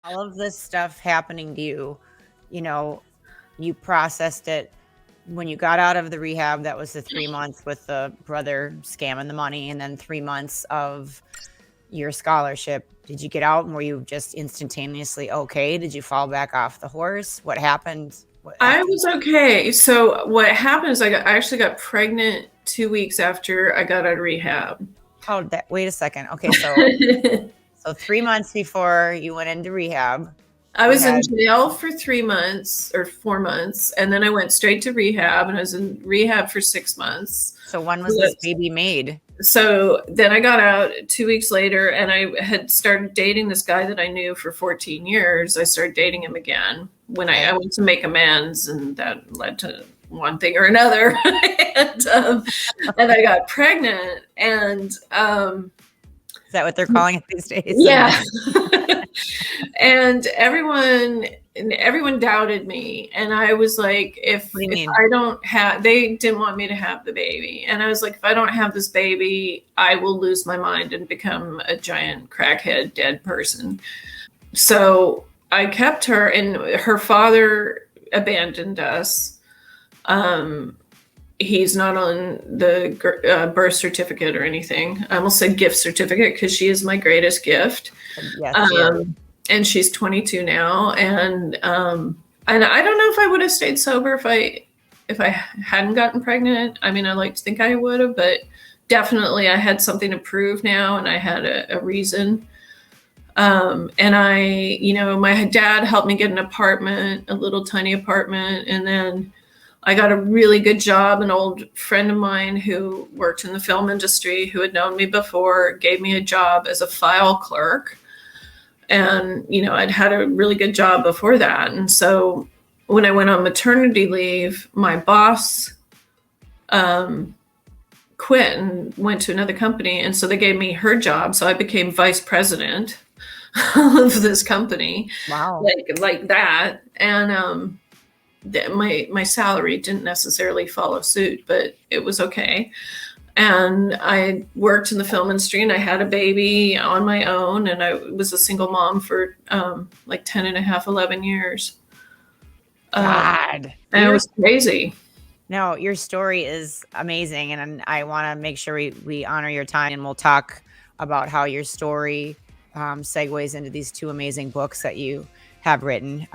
All of this stuff happening to you, you know, you processed it when you got out of the rehab. That was the 3 months with the brother scamming the money, and then 3 months of your scholarship. Did you get out and were you just instantaneously okay? Did you fall back off the horse? What happened I after was that? okay. So what happened is I actually got pregnant 2 weeks after I got out of rehab. Oh, wait a second. Okay, so 3 months before you went into rehab, I you was in had jail for 3 months or 4 months, and then I went straight to rehab, and I was in rehab for 6 months. so when was this baby made? So then I got out 2 weeks later, and I had started dating this guy that I knew for 14 years. I started dating him again when I Okay. went to make amends, and that led to one thing or another. And I got pregnant, and Is that what they're calling it these days? yeah. And everyone doubted me, and I was like, if What do you if mean? I don't have, they didn't want me to have the baby, and I was like, if I don't have this baby, I will lose my mind and become a giant crackhead dead person. So I kept her, and her father abandoned us. um he's not on the birth certificate or anything. I almost said gift certificate because she is my greatest gift. Yes, she is. um, and she's 22 now, and I don't know if I would have stayed sober if I hadn't gotten pregnant. I mean, I like to think I would have, but definitely I had something to prove now, and I had a reason. And my dad helped me get an apartment, a little tiny apartment, and then I got a really good job. An old friend of mine who worked in the film industry, who had known me before, gave me a job as a file clerk. And, I'd had a really good job before that. And so when I went on maternity leave, my boss quit and went to another company. And so they gave me her job. So I became vice president of this company, Wow. like that. And my salary didn't necessarily follow suit, but it was okay. And I worked in the film industry, and I had a baby on my own, and I was a single mom for like 10 and a half, 11 years. God. And it was crazy. No, your story is amazing, and I want to make sure we honor your time, and we'll talk about how your story segues into these two amazing books that you have written.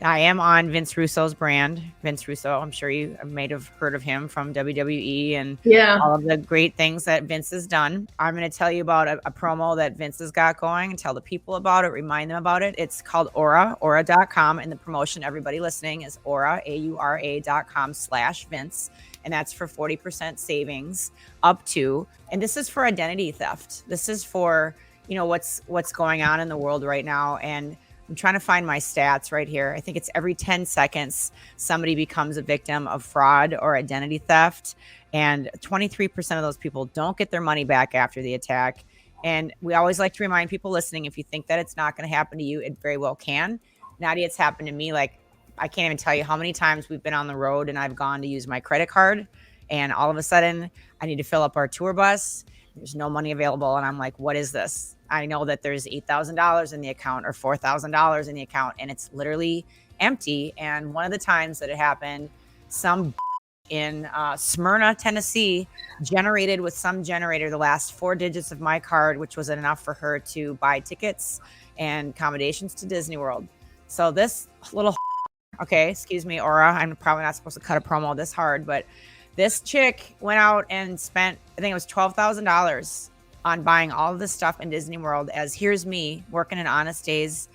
I am on Vince Russo's brand. Vince Russo, I'm sure you may have heard of him from WWE and Yeah. all of the great things that Vince has done. I'm going to tell you about a promo that Vince has got going and tell the people about it, remind them about it. It's called aura.com. And the promotion, everybody listening, is aura.com/Vince. And that's for 40% savings up to, and this is for identity theft. This is for, what's going on in the world right now. And I'm trying to find my stats right here. I think it's every 10 seconds somebody becomes a victim of fraud or identity theft. And 23% of those people don't get their money back after the attack. And we always like to remind people listening, if you think that it's not going to happen to you, it very well can. Nadia, it's happened to me. Like, I can't even tell you how many times we've been on the road and I've gone to use my credit card, and all of a sudden I need to fill up our tour bus. There's no money available. And I'm like, what is this? I know that there's $8,000 in the account or $4,000 in the account, and it's literally empty. And one of the times that it happened, some in Smyrna, Tennessee, generated with some generator the last 4 digits of my card, which was enough for her to buy tickets and accommodations to Disney World. So this little, okay, excuse me, Aura, I'm probably not supposed to cut a promo this hard, but this chick went out and spent, I think it was $12,000 on buying all of this stuff in Disney World, as here's me working an honest day's,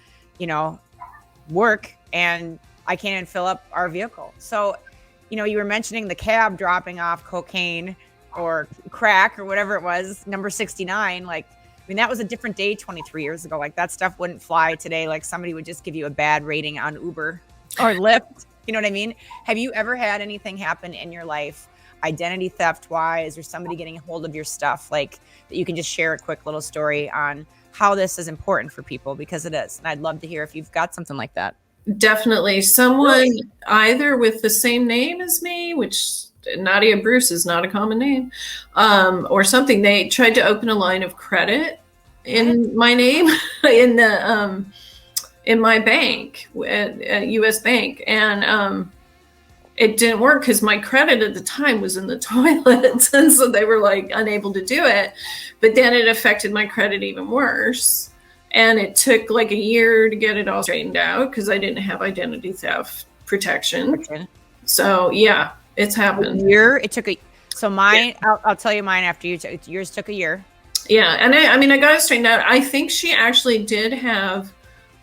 work, and I can't even fill up our vehicle. So, you were mentioning the cab dropping off cocaine or crack or whatever it was, number 69. Like, I mean, that was a different day 23 years ago. Like, that stuff wouldn't fly today. Like, somebody would just give you a bad rating on Uber or Lyft. You know what I mean? Have you ever had anything happen in your life, identity theft wise, or somebody getting a hold of your stuff, like that you can just share a quick little story on how this is important for people? Because it is. And I'd love to hear if you've got something like that. Definitely. Someone either with the same name as me, which Nadia Bruce is not a common name, or something. They tried to open a line of credit in my name in the in my bank at US Bank, and it didn't work because my credit at the time was in the toilet, and so they were like unable to do it. But then it affected my credit even worse, and it took like a year to get it all straightened out because I didn't have identity theft protection. So yeah, it's happened. A year? It took a. So mine, I'll tell you mine after you. Yours took a year. Yeah, and I mean, I got it straightened out. I think she actually did have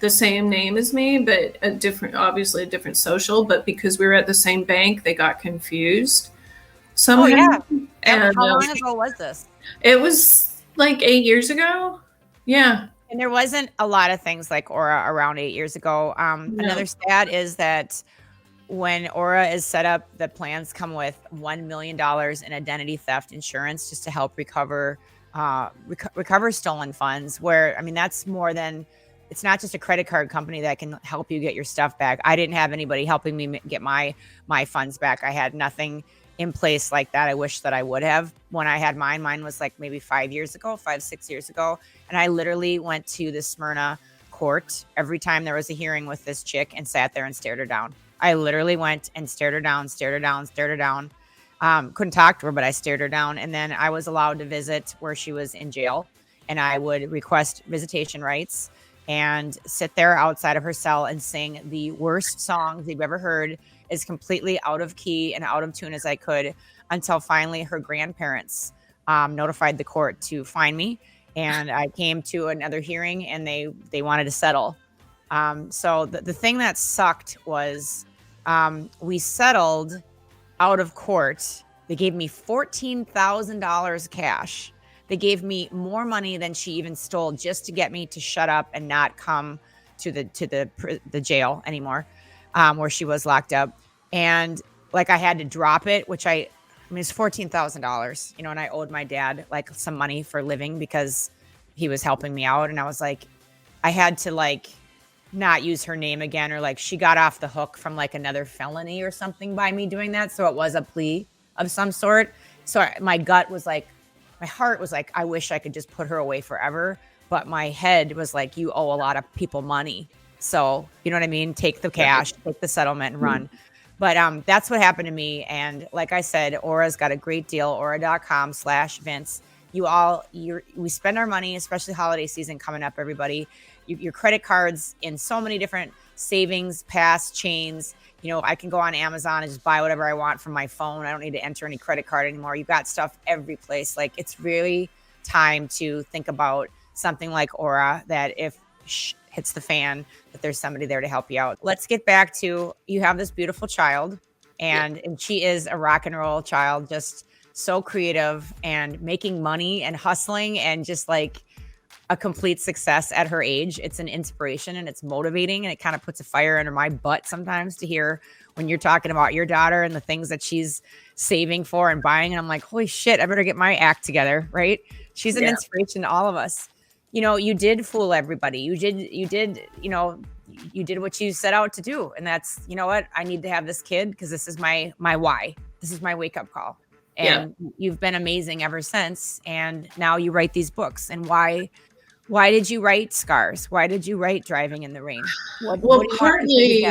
the same name as me, but obviously a different social. But because we were at the same bank, they got confused somehow. Oh yeah. And how long ago was this? It was like 8 years ago. Yeah. And there wasn't a lot of things like Aura around 8 years ago. No. Another stat is that when Aura is set up, the plans come with $1 million in identity theft insurance just to help recover stolen funds. Where, I mean, that's more than, it's not just a credit card company that can help you get your stuff back. I didn't have anybody helping me get my funds back. I had nothing in place like that. I wish that I would have when I had mine. Mine was like maybe 6 years ago. And I literally went to the Smyrna court every time there was a hearing with this chick and sat there and stared her down. I literally went and stared her down. Couldn't talk to her, but I stared her down. And then I was allowed to visit where she was in jail, and I would request visitation rights and sit there outside of her cell and sing the worst songs you've ever heard, as completely out of key and out of tune as I could, until finally her grandparents notified the court to find me. And I came to another hearing, and they wanted to settle. So the thing that sucked was we settled out of court. They gave me $14,000 cash. They gave me more money than she even stole just to get me to shut up and not come to the jail anymore, where she was locked up. And like I had to drop it, which I mean, it's $14,000, and I owed my dad like some money for living because he was helping me out. And I was like, I had to like not use her name again, or like she got off the hook from like another felony or something by me doing that. So it was a plea of some sort. So my heart was like, I wish I could just put her away forever. But my head was like, you owe a lot of people money. So, you know what I mean? Take the cash, take the settlement and run. But that's what happened to me. And like I said, Aura's got a great deal, aura.com/Vince. We spend our money, especially holiday season coming up, everybody. Your credit cards in so many different savings, pass, chains. I can go on Amazon and just buy whatever I want from my phone. I don't need to enter any credit card anymore. You've got stuff every place. Like, it's really time to think about something like Aura, that if hits the fan, that there's somebody there to help you out. Let's get back to, you have this beautiful child, and she is a rock and roll child, just so creative and making money and hustling and just like a complete success at her age. It's an inspiration and it's motivating, and it kind of puts a fire under my butt sometimes to hear when you're talking about your daughter and the things that she's saving for and buying. And I'm like, holy shit, I better get my act together, right? She's an inspiration to all of us. You did fool everybody. You did what you set out to do. And that's, you know what? I need to have this kid because this is my why. This is my wake up call. And you've been amazing ever since. And now you write these books. And why did you write Scars? Why did you write Driving in the Rain? Partly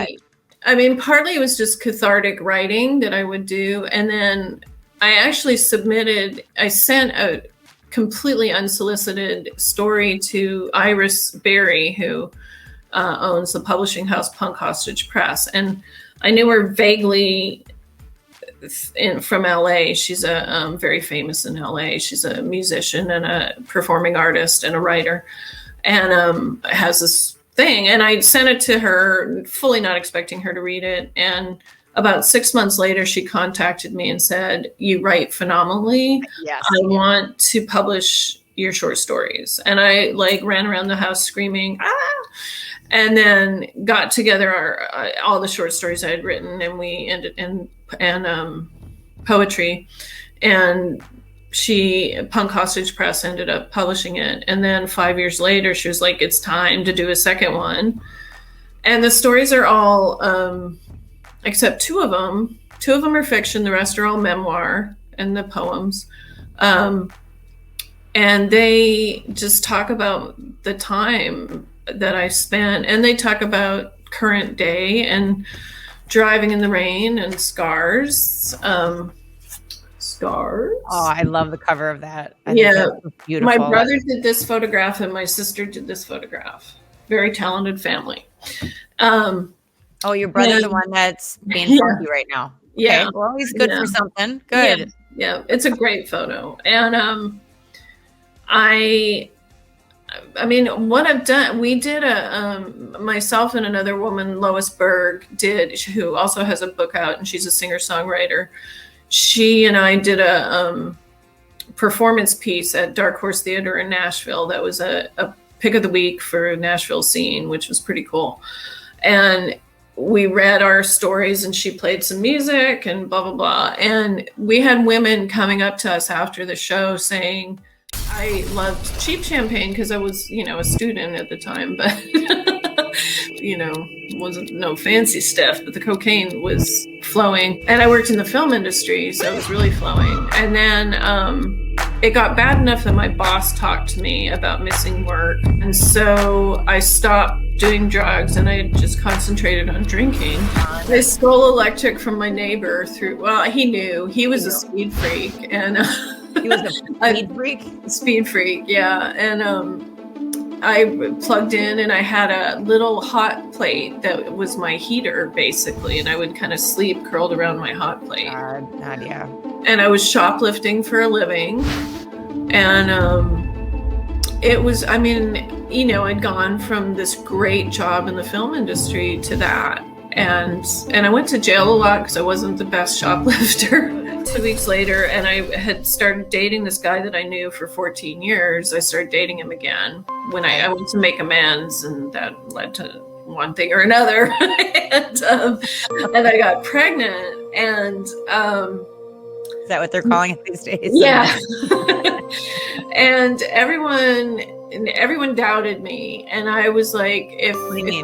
it was just cathartic writing that I would do. And then I actually sent a completely unsolicited story to Iris Berry, who owns the publishing house Punk Hostage Press. And I knew her vaguely from LA. She's very famous in LA. She's a musician and a performing artist and a writer, and has this thing. And I sent it to her, fully not expecting her to read it. And about 6 months later, she contacted me and said, "You write phenomenally. Yes. I want to publish your short stories." And I ran around the house screaming, "Ah!" And then got together all the short stories I had written, and we ended in poetry. And Punk Hostage Press ended up publishing it. And then 5 years later, she was like, "It's time to do a second one." And the stories are all, except two of them are fiction. The rest are all memoir and the poems. And they just talk about the time that I spent, and they talk about current day and driving in the rain and scars. Scars. Oh, I love the cover of that. I Yeah. think that's beautiful. My brother did this photograph and my sister did this photograph. Very talented family. Oh, your brother's the one that's being funky right now. Yeah. Okay. Well, he's good for something. Good. Yeah. It's a great photo. And I mean, what I've done, we did myself and another woman, Lois Berg, who also has a book out, and she's a singer-songwriter. She and I did a performance piece at Dark Horse Theater in Nashville. That was a pick of the week for Nashville scene, which was pretty cool. And we read our stories and she played some music and blah, blah, blah. And we had women coming up to us after the show saying, I loved cheap champagne because I was, a student at the time, but, wasn't no fancy stuff, but the cocaine was flowing. And I worked in the film industry, so it was really flowing. And then it got bad enough that my boss talked to me about missing work. And so I stopped doing drugs and I just concentrated on drinking. I stole electric from my neighbor he knew. He was a speed freak. And he was a speed freak? Speed freak, yeah. And I plugged in and I had a little hot plate that was my heater, basically. And I would kind of sleep curled around my hot plate. God, Nadia. And I was shoplifting for a living. And it was, I'd gone from this great job in the film industry to that. And I went to jail a lot because I wasn't the best shoplifter. 2 weeks later, and I had started dating this guy that I knew for 14 years. I started dating him again when I went to make amends, and that led to one thing or another. and I got pregnant, and is that what they're calling it these days? Yeah. And everyone doubted me, and I was like, if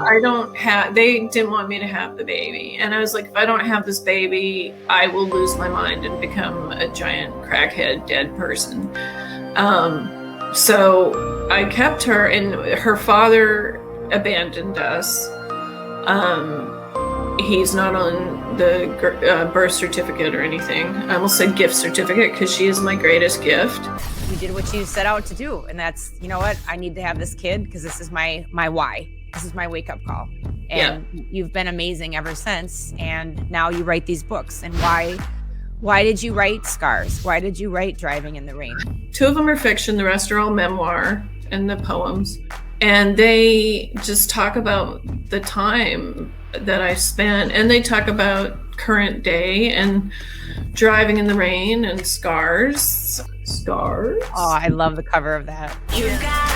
I don't have, they didn't want me to have the baby, and I was like, if I don't have this baby, I will lose my mind and become a giant crackhead dead person. So I kept her, and her father abandoned us. He's not on the birth certificate or anything. I almost said gift certificate because she is my greatest gift. You did what you set out to do. And that's, you know what? I need to have this kid because this is my why. This is my wake-up call. And you've been amazing ever since. And now you write these books. And why did you write Scars? Why did you write Driving in the Rain? 2 of them are fiction. The rest are all memoir and the poems. And they just talk about the time that I spent, and they talk about current day and driving in the rain and scars. Oh, I love the cover of that. You got